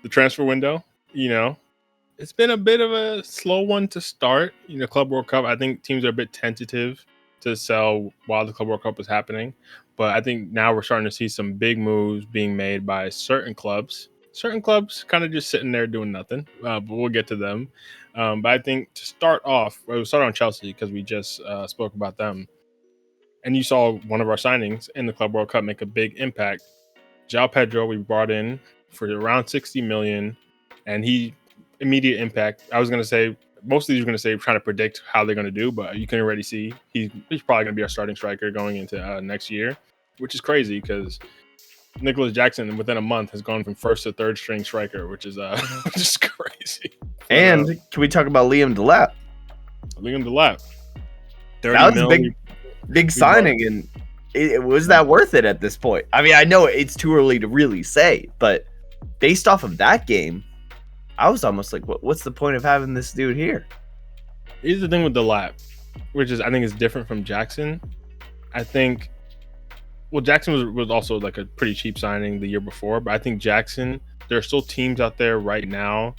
the transfer window, you know, it's been a bit of a slow one to start. Club World Cup, I think teams are a bit tentative to sell while the Club World Cup is happening. But I think now we're starting to see some big moves being made by certain clubs. Certain clubs kind of just sitting there doing nothing, but we'll get to them. But I think to start off, we'll start on Chelsea because we just spoke about them. And you saw one of our signings in the Club World Cup make a big impact. João Pedro, we brought in for around 60 million, and he immediate impact. I was going to say most of these are going to say trying to predict how they're going to do, but you can already see he's probably going to be our starting striker going into next year, which is crazy because Nicholas Jackson within a month has gone from first to third string striker, which is just crazy. And can we talk about Liam Delap? Liam Delap, that was a big signing, and was that worth it at this point? I mean, I know it's too early to really say, but based off of that game, I was almost like, what's the point of having this dude here? Here's the thing with Delap, which is I think is different from Jackson. I think, well, Jackson was also like a pretty cheap signing the year before, but I think Jackson, there are still teams out there right now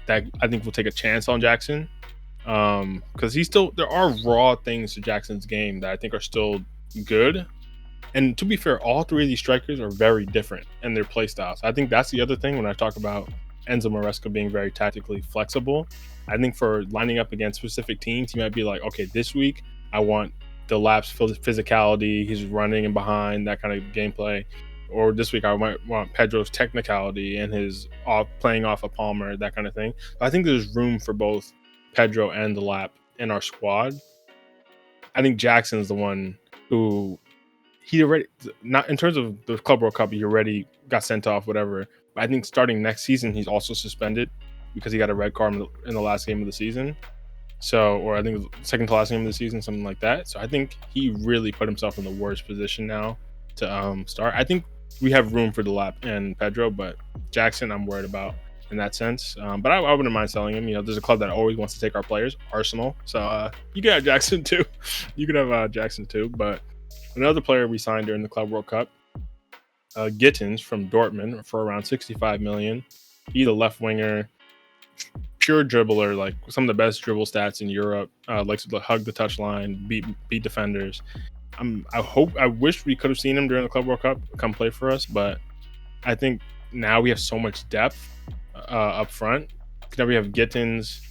that I think will take a chance on Jackson. Because there are raw things to Jackson's game that I think are still good. And to be fair, all three of these strikers are very different in their play styles. I think that's the other thing when I talk about Enzo Maresca being very tactically flexible. I think for lining up against specific teams, he might be like, okay, this week I want Delap's physicality, he's running and behind, that kind of gameplay. Or this week I might want Pedro's technicality and his playing off a Palmer, that kind of thing. I think there's room for both Pedro and Delap in our squad. I think Jackson's the one who he already, not in terms of the Club World Cup, he already got sent off, whatever. But I think starting next season, he's also suspended because he got a red card in the last game of the season. So, or I think it was second to last game of the season, something like that. So I think he really put himself in the worst position now to start. I think we have room for Delap and Pedro, but Jackson I'm worried about in that sense. But I wouldn't mind selling him. There's a club that always wants to take our players, Arsenal. So you can have Jackson too. You can have Jackson too. But another player we signed during the Club World Cup, Gittins from Dortmund for around 65 million. He's a left winger, pure dribbler, like some of the best dribble stats in Europe. Likes to hug the touchline, beat defenders. I wish we could have seen him during the Club World Cup come play for us, but I think now we have so much depth up front. Now we have Gittins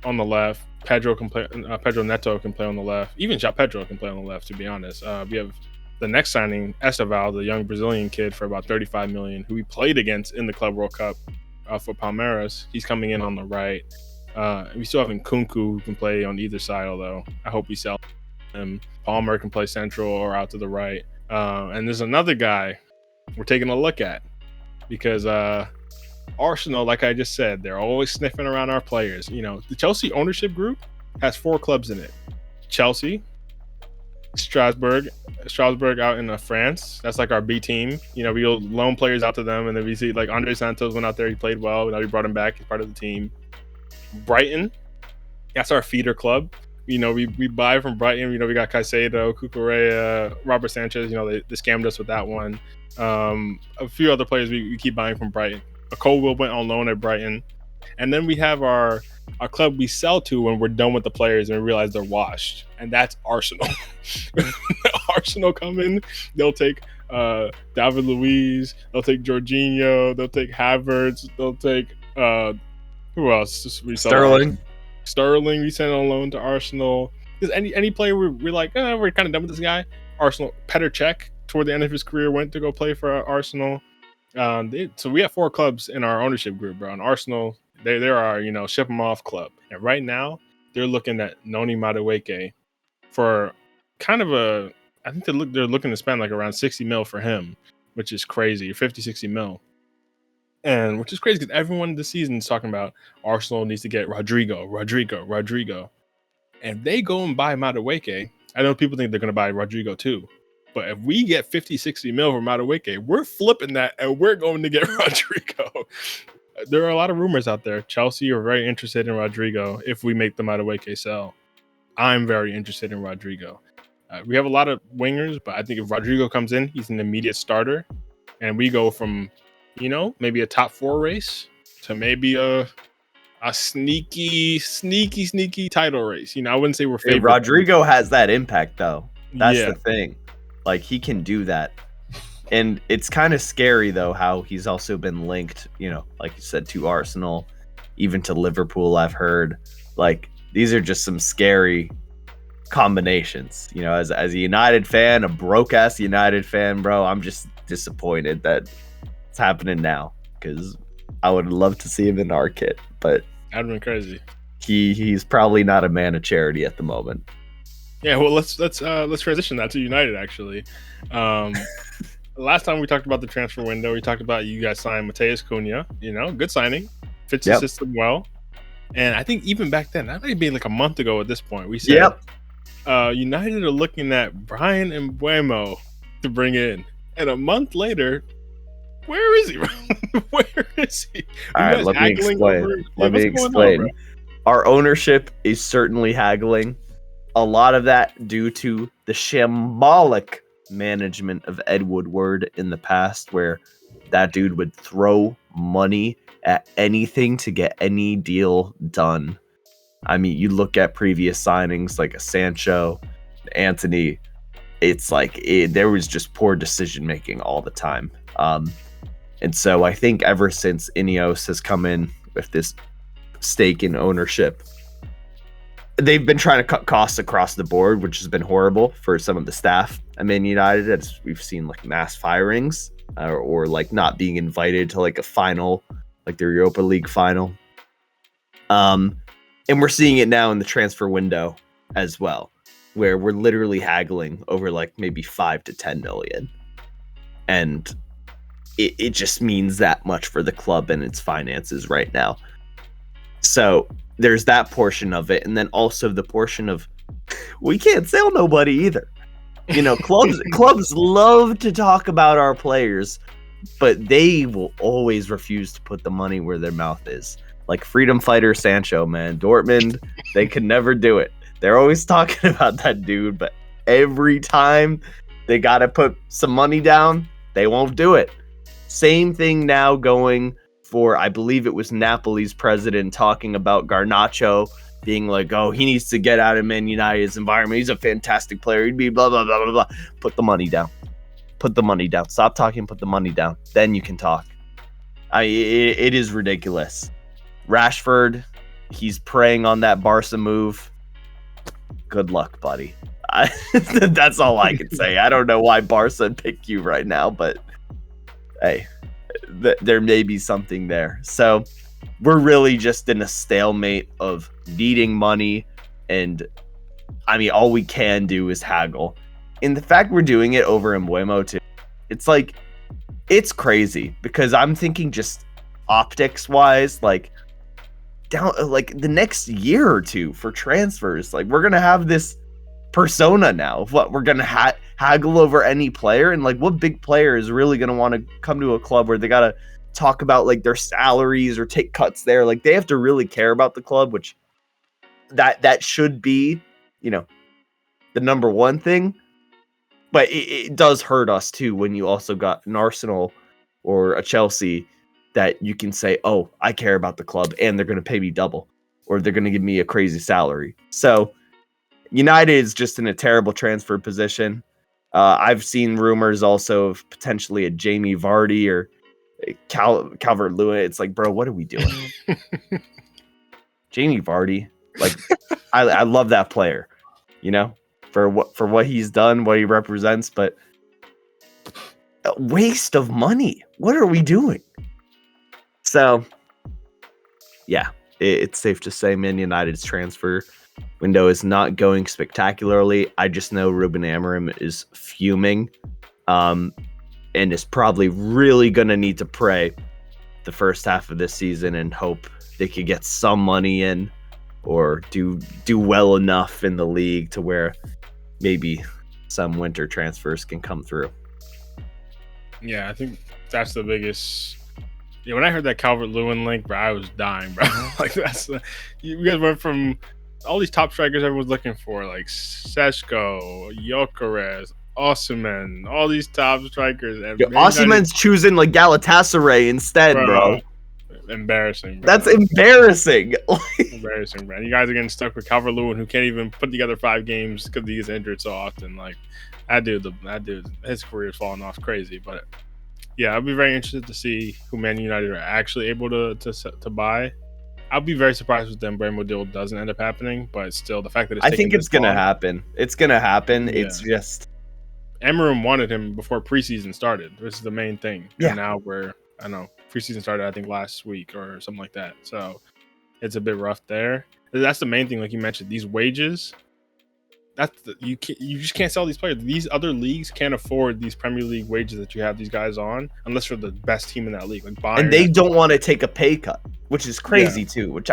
on the left. Pedro can play. Pedro Neto can play on the left. Even João Pedro can play on the left. To be honest, we have the next signing, Esteval, the young Brazilian kid, for about 35 million, who we played against in the Club World Cup for Palmeiras. He's coming in on the right. We still have Nkunku who can play on either side, although I hope we sell him. Palmer can play central or out to the right. And there's another guy we're taking a look at because Arsenal, like I just said, they're always sniffing around our players. The Chelsea ownership group has 4 clubs in it. Chelsea, Strasbourg out in France. That's like our B team. We loan players out to them, and then we see like Andre Santos went out there. He played well. Now we brought him back. He's part of the team. Brighton, that's our feeder club. We buy from Brighton. We got Caicedo, Cucurella, Robert Sanchez. They scammed us with that one. A few other players we keep buying from Brighton. Colwell went on loan at Brighton. And then we have our club we sell to when we're done with the players and we realize they're washed. And that's Arsenal. Arsenal come in, they'll take David Luiz, they'll take Jorginho, they'll take Havertz, they'll take who else? Sterling we sent on loan to Arsenal. Because any player we're like, we're kind of done with this guy. Arsenal, Petr Cech, toward the end of his career, went to go play for Arsenal. So we have 4 clubs in our ownership group, bro. And Arsenal, they're our ship them off club. And right now they're looking at Noni Madueke for kind of I think they're looking to spend like around 60 mil for him, which is crazy, 50-60 mil. And which is crazy because everyone this season is talking about Arsenal needs to get Rodrigo. And if they go and buy Madueke, I know people think they're going to buy Rodrigo too. But if we get 50-60 mil for Madueke, we're flipping that and we're going to get Rodrigo. There are a lot of rumors out there. Chelsea are very interested in Rodrigo if we make the Madueke sell. I'm very interested in Rodrigo. We have a lot of wingers, but I think if Rodrigo comes in, he's an immediate starter. And we go from maybe a top 4 race to maybe a sneaky title race. I wouldn't say we're favored. Rodrigo has that impact, though. That's the Yeah. thing. Like, he can do that. And it's kind of scary, though, how he's also been linked, like you said, to Arsenal, even to Liverpool, I've heard. Like, these are just some scary combinations. As a United fan, a broke-ass United fan, bro, I'm just disappointed that it's happening now, because I would love to see him in our kit, but that'd been crazy. He's probably not a man of charity at the moment. Yeah, well, let's transition that to United, actually. Last time we talked about the transfer window, we talked about you guys signed Matheus Cunha. Good signing, fits the system well. And I think even back then, that might be like a month ago at this point, we said United are looking at Brian Mbeumo to bring in. And a month later, where is he? Where is he? All right, let me explain. Our ownership is certainly haggling. A lot of that due to the shambolic management of Ed Woodward in the past, where that dude would throw money at anything to get any deal done. I mean, you look at previous signings like a Sancho, Anthony, it's like there was just poor decision making all the time. And so I think ever since Ineos has come in with this stake in ownership, they've been trying to cut costs across the board, which has been horrible for some of the staff at Man United. As we've seen like mass firings or like not being invited to like a final, like their Europa League final. And we're seeing it now in the transfer window as well, where we're literally haggling over like maybe 5 to 10 million. And it just means that much for the club and its finances right now. So there's that portion of it. And then also the portion of we can't sell nobody either. Clubs love to talk about our players, but they will always refuse to put the money where their mouth is. Like freedom fighter Sancho, man. Dortmund, they could never do it. They're always talking about that dude, but every time they got to put some money down, they won't do it. Same thing now going for, I believe it was Napoli's president talking about Garnacho being like, oh, he needs to get out of Man United's environment. He's a fantastic player. He'd be blah, blah, blah, blah, blah. Put the money down. Put the money down. Stop talking, put the money down. Then you can talk. It is ridiculous. Rashford, he's preying on that Barca move. Good luck, buddy. That's all I can say. I don't know why Barca picked you right now, but hey, there may be something there. So we're really just in a stalemate of needing money, and I mean, all we can do is haggle. And the fact we're doing it over Mbeumo too, it's like, it's crazy because I'm thinking just optics wise, like down like the next year or two for transfers, like we're gonna have this persona now of what we're gonna haggle over any player, and like what big player is really gonna want to come to a club where they gotta talk about like their salaries or take cuts there. Like they have to really care about the club, which that should be, the number one thing. But it does hurt us too when you also got an Arsenal or a Chelsea that you can say, oh, I care about the club and they're going to pay me double or they're going to give me a crazy salary. So United is just in a terrible transfer position. I've seen rumors also of potentially a Jamie Vardy or Calvert-Lewin. It's like, bro, what are we doing? Jamie Vardy, like, I love that player, for what he's done, what he represents, but a waste of money. What are we doing? So, yeah, it's safe to say Man United's transfer window is not going spectacularly. I just know Ruben Amorim is fuming, and is probably really going to need to pray the first half of this season and hope they could get some money in or do well enough in the league to where maybe some winter transfers can come through. Yeah, I think that's the biggest. Yeah, when I heard that Calvert-Lewin link, bro, I was dying, bro. Like you guys went from all these top strikers everyone's looking for, like Seshko, Gyokeres, Osimhen, all these top strikers. And Osimhen's choosing like Galatasaray instead, bro. Embarrassing, bro. That's embarrassing. Embarrassing, man. You guys are getting stuck with Calvert-Lewin, who can't even put together 5 games because he gets injured so often. Like that dude, his career is falling off crazy. But yeah, I'll be very interested to see who Man United are actually able to buy. I'll be very surprised if the Bremo deal doesn't end up happening, but still, the fact that I think it's gonna happen. It's gonna happen. Yeah. It's just Emery wanted him before preseason started. This is the main thing. Yeah. And now preseason started I think last week or something like that. So it's a bit rough there. That's the main thing, like you mentioned. These wages. You just can't sell these players. These other leagues can't afford these Premier League wages that you have these guys on unless you're the best team in that league. Like Bayern, and they don't want to take a pay cut, which is crazy too. Which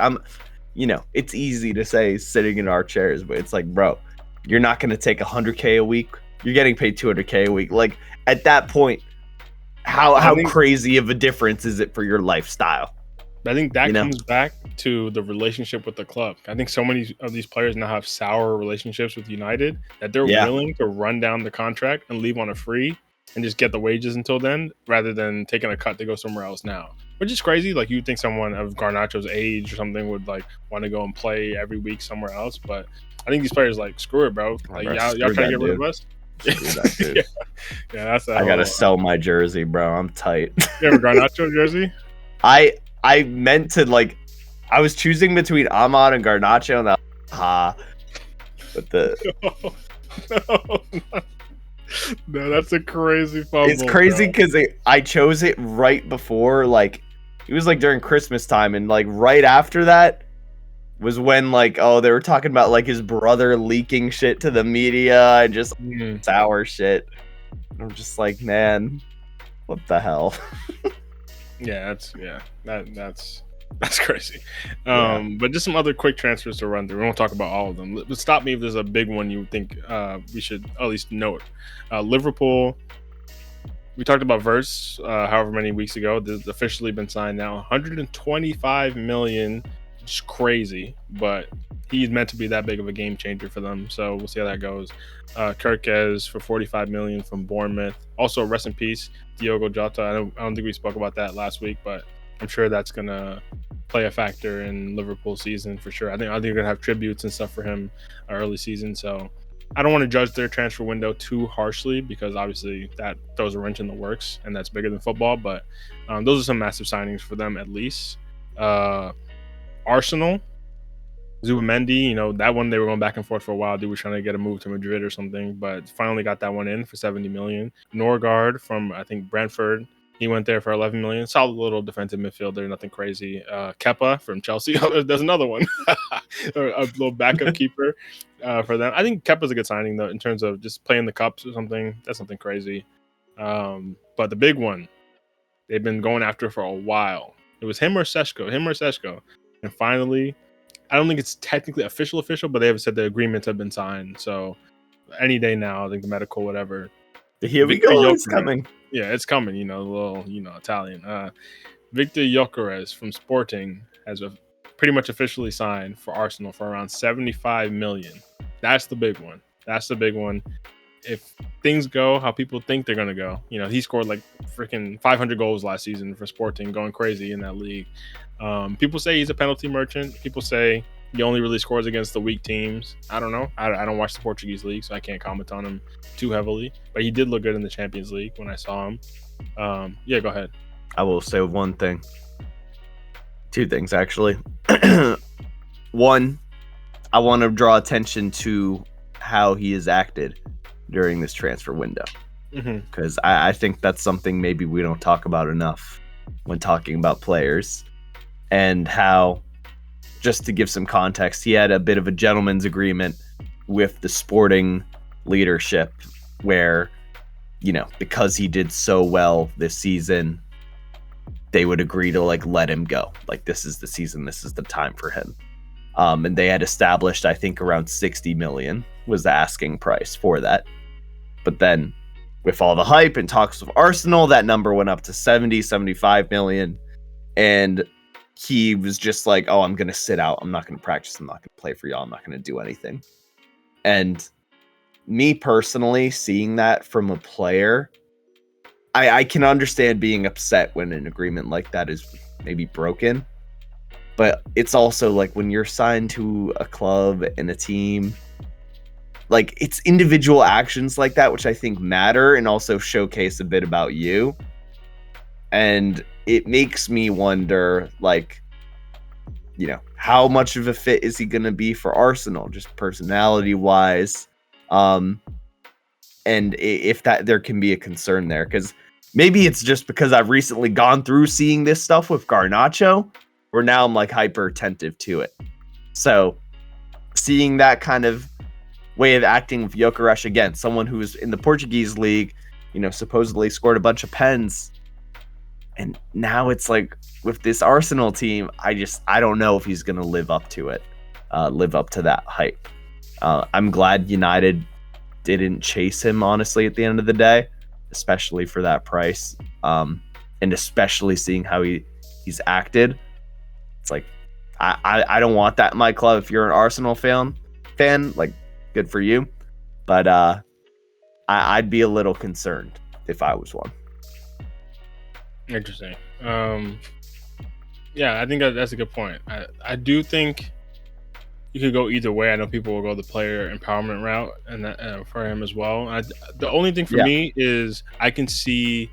it's easy to say sitting in our chairs, but it's like, bro, you're not going to take $100K a week. You're getting paid $200K a week. Like at that point, how crazy of a difference is it for your lifestyle? I think that comes back to the relationship with the club. I think so many of these players now have sour relationships with United that they're willing to run down the contract and leave on a free and just get the wages until then, rather than taking a cut to go somewhere else now. Which is crazy. Like you'd think someone of Garnacho's age or something would like want to go and play every week somewhere else, but I think these players like screw it, bro. Like y'all trying to get rid of us. That's I gotta sell my jersey, bro. I'm tight. You have a Garnacho jersey? I meant to I was choosing between Ahmad and Garnacho, and no, that's a crazy fumble. It's crazy because I chose it right before, it was during Christmas time, and right after that was when they were talking about his brother leaking shit to the media and just sour shit. And I'm just like, man, what the hell? That's crazy. But just some other quick transfers to run through. We won't talk about all of them. But stop me if there's a big one you think we should at least note. Liverpool. We talked about Verse however many weeks ago. This has officially been signed now. 125 million. It's crazy, but he's meant to be that big of a game changer for them. So we'll see how that goes. Gyokeres for 45 million from Bournemouth. Also, rest in peace, Diogo Jota. I don't think we spoke about that last week, but I'm sure that's gonna play a factor in Liverpool's season for sure. I think they're gonna have tributes and stuff for him early season. So I don't want to judge their transfer window too harshly because obviously that throws a wrench in the works and that's bigger than football. But those are some massive signings for them at least. Arsenal, Zubamendi, that one they were going back and forth for a while. They were trying to get a move to Madrid or something, but finally got that one in for 70 million. Norgard from, I think, Brentford. He went there for 11 million. Solid little defensive midfielder, nothing crazy. Kepa from Chelsea. There's another one. A little backup keeper for them. I think Kepa's a good signing, though, in terms of just playing the cups or something. That's something crazy. But the big one, they've been going after for a while. It was him or Seshko. And finally, I don't think it's technically official, but they have said the agreements have been signed. So any day now, I think the medical, whatever. Here we go. It's coming. Yeah, it's coming. A little, Italian. Victor Gyokeres from Sporting has pretty much officially signed for Arsenal for around 75 million. That's the big one. If things go how people think they're going to go, he scored freaking 500 goals last season for Sporting, going crazy in that league. People say he's a penalty merchant. People say he only really scores against the weak teams. I don't know. I don't watch the Portuguese league, so I can't comment on him too heavily. But he did look good in the Champions League when I saw him. Go ahead. I will say one thing. Two things, actually. One, I want to draw attention to how he has acted during this transfer window. Because I think that's something maybe we don't talk about enough when talking about players. And how, just to give some context, he had a bit of a gentleman's agreement with the Sporting leadership where, because he did so well this season, they would agree to let him go. This is the season, this is the time for him. And they had established, I think, around 60 million was the asking price for that. But then with all the hype and talks of Arsenal, that number went up to 70, 75 million. And he was just like, oh, I'm going to sit out. I'm not going to practice. I'm not going to play for y'all. I'm not going to do anything. And me personally, seeing that from a player, I can understand being upset when an agreement like that is maybe broken. But it's also like when you're signed to a club and a team, like it's individual actions like that, which I think matter and also showcase a bit about you. And it makes me wonder, like, how much of a fit is he going to be for Arsenal, just personality wise? And if that there can be a concern there, because maybe it's just because I've recently gone through seeing this stuff with Garnacho, where now I'm like hyper attentive to it. So seeing that kind of way of acting with Gyokeres, again, someone who's in the Portuguese league, supposedly scored a bunch of pens. And now it's like with this Arsenal team, I don't know if he's going to live up to it, live up to that hype. I'm glad United didn't chase him, honestly, at the end of the day, especially for that price. And especially seeing how he's acted. It's like, I don't want that in my club. If you're an Arsenal fan, like, good for you. But I'd be a little concerned if I was one. Interesting. Yeah, I think that's a good point. I do think you could go either way. I know people will go the player empowerment route, and that, for him as well. The only thing for me is I can see,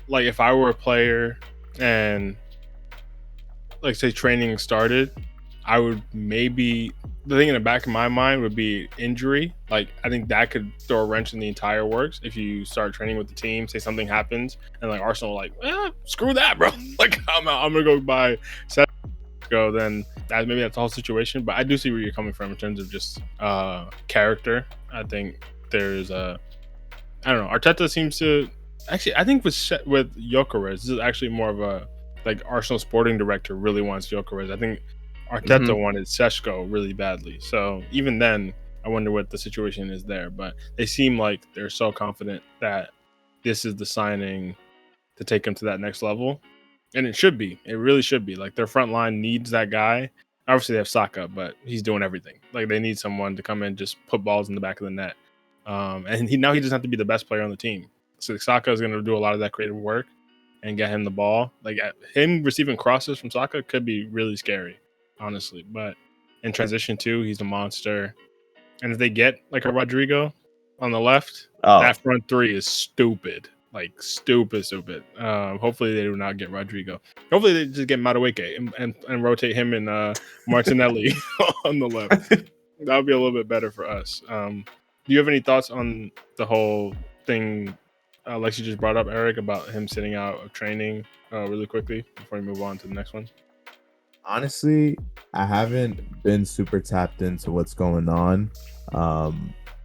like, if I were a player and, like, say training started, I would maybe, the thing in the back of my mind would be injury. Like, I think that could throw a wrench in the entire works. If you start training with the team, say something happens, and like Arsenal, like, screw that, bro. Like, I'm gonna go buy go. Then maybe that's the whole situation. But I do see where you're coming from in terms of just character. I think there's I don't know. Arteta seems to actually. I think with Gyokeres, this is actually more of a, like, Arsenal sporting director really wants Gyokeres. I think Arteta wanted Seshko really badly. So even then, I wonder what the situation is there. But they seem like they're so confident that this is the signing to take them to that next level. And it should be. It really should be. Like, their front line needs that guy. Obviously, they have Saka, but he's doing everything. Like, they need someone to come in, just put balls in the back of the net. And he doesn't have to be the best player on the team. So Saka is going to do a lot of that creative work and get him the ball. Like, him receiving crosses from Saka could be really scary, honestly. But in transition too, he's a monster. And if they get like a Rodrigo on the left, that front three is stupid. Like, stupid. Hopefully they do not get Rodrigo. Hopefully they just get Madueke and rotate him and Martinelli on the left. That would be a little bit better for us. Do you have any thoughts on the whole thing Lexi just brought up, Eric, about him sitting out of training really quickly before we move on to the next one? Honestly, I haven't been super tapped into what's going on.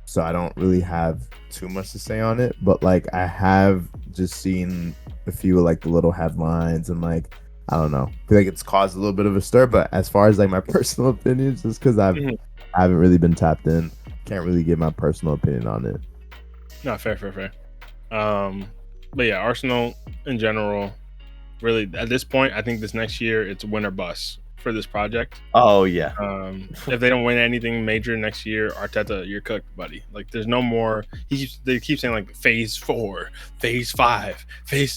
So I don't really have too much to say on it, but like I have just seen a few like the little headlines and like, I don't know, I feel like it's caused a little bit of a stir, but as far as like my personal opinions, just because I haven't really been tapped in, can't really give my personal opinion on it. No, fair. But yeah, Arsenal in general, really at this point, I think this next year it's win or bust for this project. Oh yeah. If they don't win anything major next year, Arteta, you're cooked, buddy. Like, there's no more. They keep saying like phase 4, phase 5,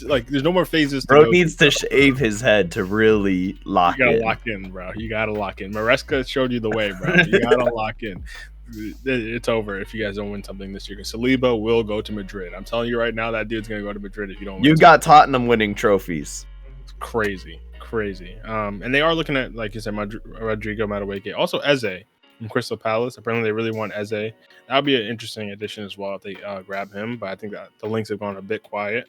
like there's no more phases. Bro needs to shave his head to really lock in. You gotta lock in, bro. You gotta lock in. Maresca showed you the way, bro. You gotta lock in. It's over if you guys don't win something this year. Because Saliba will go to Madrid. I'm telling you right now, that dude's gonna go to Madrid if you don't. You got Tottenham winning trophies. It's crazy. And they are looking at, like you said, Rodrigo Madueke, also Eze from Crystal Palace. Apparently, they really want Eze. That would be an interesting addition as well if they grab him. But I think that the links have gone a bit quiet.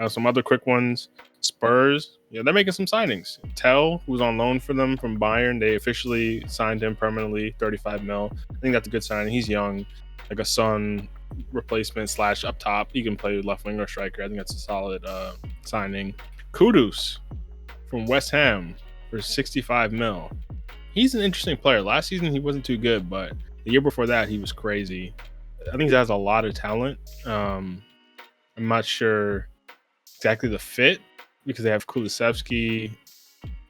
Some other quick ones. Spurs, they're making some signings. Tell, who's on loan for them from Bayern, they officially signed him permanently, 35 mil. I think that's a good signing. He's young, like a Son replacement / up top. He can play left wing or striker. I think that's a solid signing. Kudus from West Ham for 65 mil. He's an interesting player. Last season he wasn't too good, but the year before that he was crazy. I think he has a lot of talent. I'm not sure exactly the fit because they have Kulusevski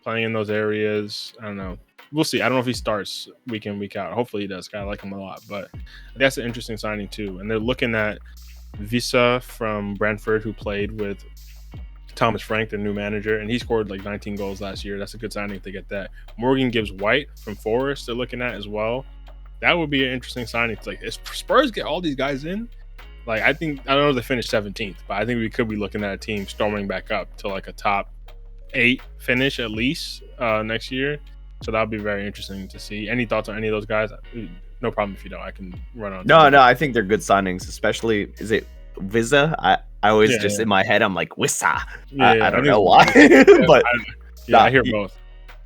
playing in those areas. I don't know. we'll see. I don't know if he starts week in, week out. Hopefully he does. I like him a lot, but that's an interesting signing too. And they're looking at Visa from Brentford, who played with Thomas Frank, their new manager, and he scored like 19 goals last year. That's a good signing to get that. Morgan Gibbs White from Forest, they're looking at as well. That would be an interesting signing. It's like, if Spurs get all these guys in, like I don't know if they finished 17th, but I think we could be looking at a team storming back up to like a top 8 finish at least next year. So that would be very interesting to see. Any thoughts on any of those guys? No problem if you don't. I can run on. No, I think they're good signings, especially, is it Visa? I always in my head, I'm like, Wissa. I don't know why. But I hear both.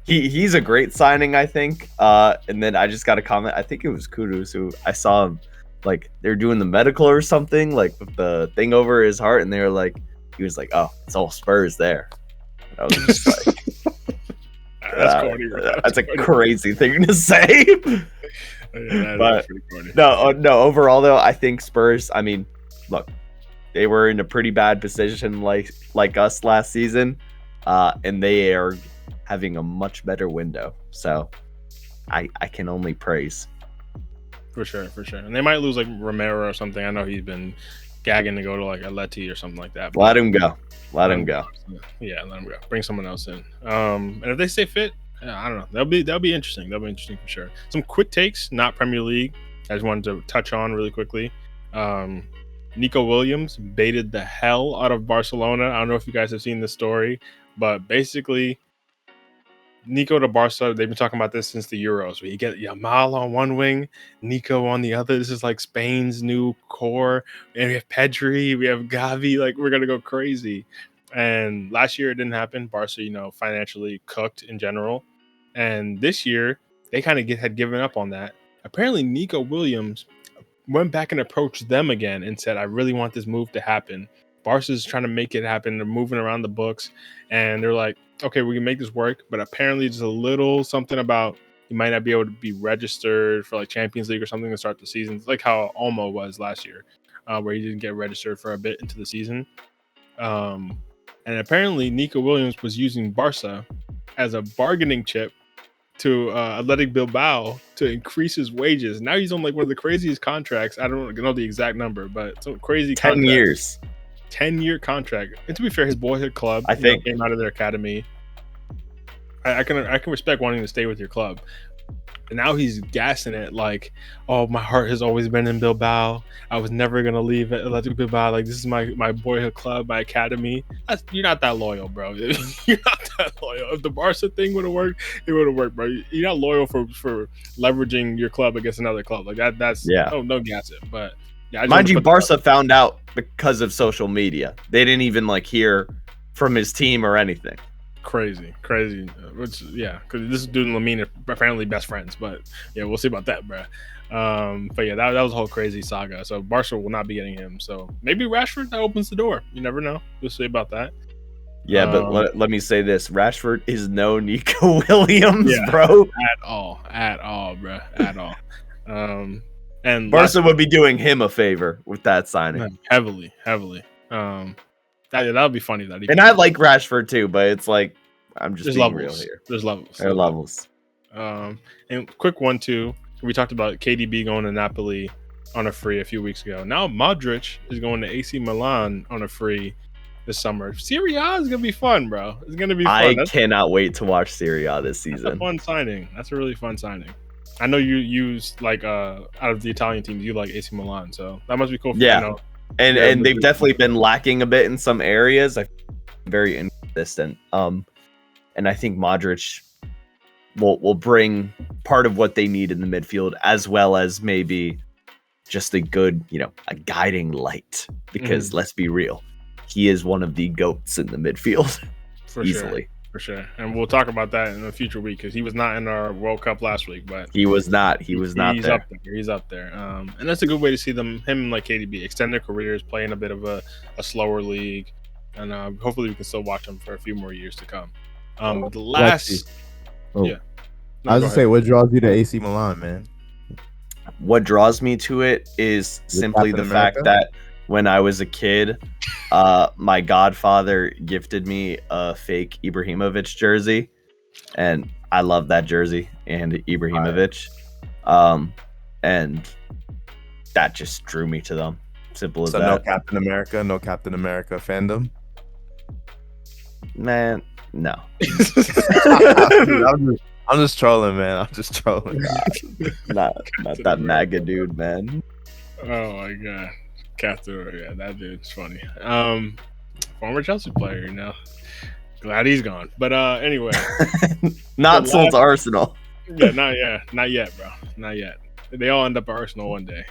He's a great signing, I think. And then I just got a comment. I think it was Kudus who I saw him, like, they're doing the medical or something, like with the thing over his heart, and they were like, he was like, oh, it's all Spurs there. And I was just like, that's corny, that's a crazy thing to say. But no, overall though, I think Spurs, I mean, look, they were in a pretty bad position like us last season, and they are having a much better window. So I can only praise. For sure. And they might lose like Romero or something. I know he's been gagging to go to like Atleti or something like that. Let him go. Yeah, let him go. Bring someone else in. And if they stay fit, I don't know. That'll be interesting. That'll be interesting for sure. Some quick takes, not Premier League. I just wanted to touch on really quickly. Nico Williams baited the hell out of Barcelona. I don't know if you guys have seen this story, but basically, Nico to Barca, they've been talking about this since the Euros, where you get Yamal on one wing, Nico on the other. This is like Spain's new core. And we have Pedri, we have Gavi. Like, we're going to go crazy. And last year it didn't happen. Barca, financially cooked in general. And this year, they kind of had given up on that. Apparently, Nico Williams went back and approached them again and said, I really want this move to happen. Barca's trying to make it happen. They're moving around the books. And they're like, okay, we can make this work. But apparently, there's a little something about you might not be able to be registered for like Champions League or something to start the season. It's like how Olmo was last year, where he didn't get registered for a bit into the season. And apparently, Nico Williams was using Barca as a bargaining chip to Athletic Bilbao to increase his wages. Now he's on like one of the craziest contracts. I don't know the exact number, but some crazy 10 years. 10-year contract. And to be fair, his boyhood club, I think, came out of their academy. I can respect wanting to stay with your club. And now he's gassing it like, oh, my heart has always been in Bilbao. I was never gonna leave Athletic Bilbao. Like, this is my boyhood club, my academy. You're not that loyal, bro. You're not that loyal. If the Barca thing would have worked, it would have worked, bro. You're not loyal for leveraging your club against another club. Like that's no gas it. But yeah, mind you, Barca found out because of social media. They didn't even like hear from his team or anything. Crazy. Because this dude and Lamine are apparently best friends. But yeah, we'll see about that, bro. But yeah, that was a whole crazy saga. So Barca will not be getting him. So maybe Rashford, that opens the door. You never know. We'll see about that. Yeah, but let me say this: Rashford is no Nico Williams, bro. At all, bro. At all. And Barca would be doing him a favor with that signing. Heavily. That would be funny. I like Rashford too, but it's like I'm just being real here. There's levels. There are levels. And quick one too. We talked about KDB going to Napoli on a free a few weeks ago. Now Modric is going to AC Milan on a free this summer. Serie A is gonna be fun, bro. It's gonna be fun. I cannot wait to watch Serie A this season. That's a fun signing. That's a really fun signing. I know you use like out of the Italian teams, you like AC Milan, so that must be cool. And they've definitely been lacking a bit in some areas. I'm very inconsistent. And I think Modric will bring part of what they need in the midfield, as well as maybe just a good, a guiding light. Because let's be real, he is one of the GOATs in the midfield. Easily. For sure. And we'll talk about that in a future week because he was not in our World Cup last week, but he was not. He's there. He's up there. And that's a good way to see him and like KDB extend their careers, play in a bit of a slower league, and hopefully we can still watch them for a few more years to come. But the last, I was gonna say, what draws you to AC Milan, man? What draws me to it is simply the fact that when I was a kid, my godfather gifted me a fake Ibrahimovic jersey, and I love that jersey and Ibrahimovic. And that just drew me to them. Simple as So that. no Captain America fandom. Man, no. I'm just trolling, man. I'm just trolling. not that MAGA dude, man. Oh my god, Captain, yeah, that dude's funny. Former Chelsea player, you know. Glad he's gone. But anyway, not sold to Arsenal. Yeah, not yet, bro. Not yet. They all end up at Arsenal one day.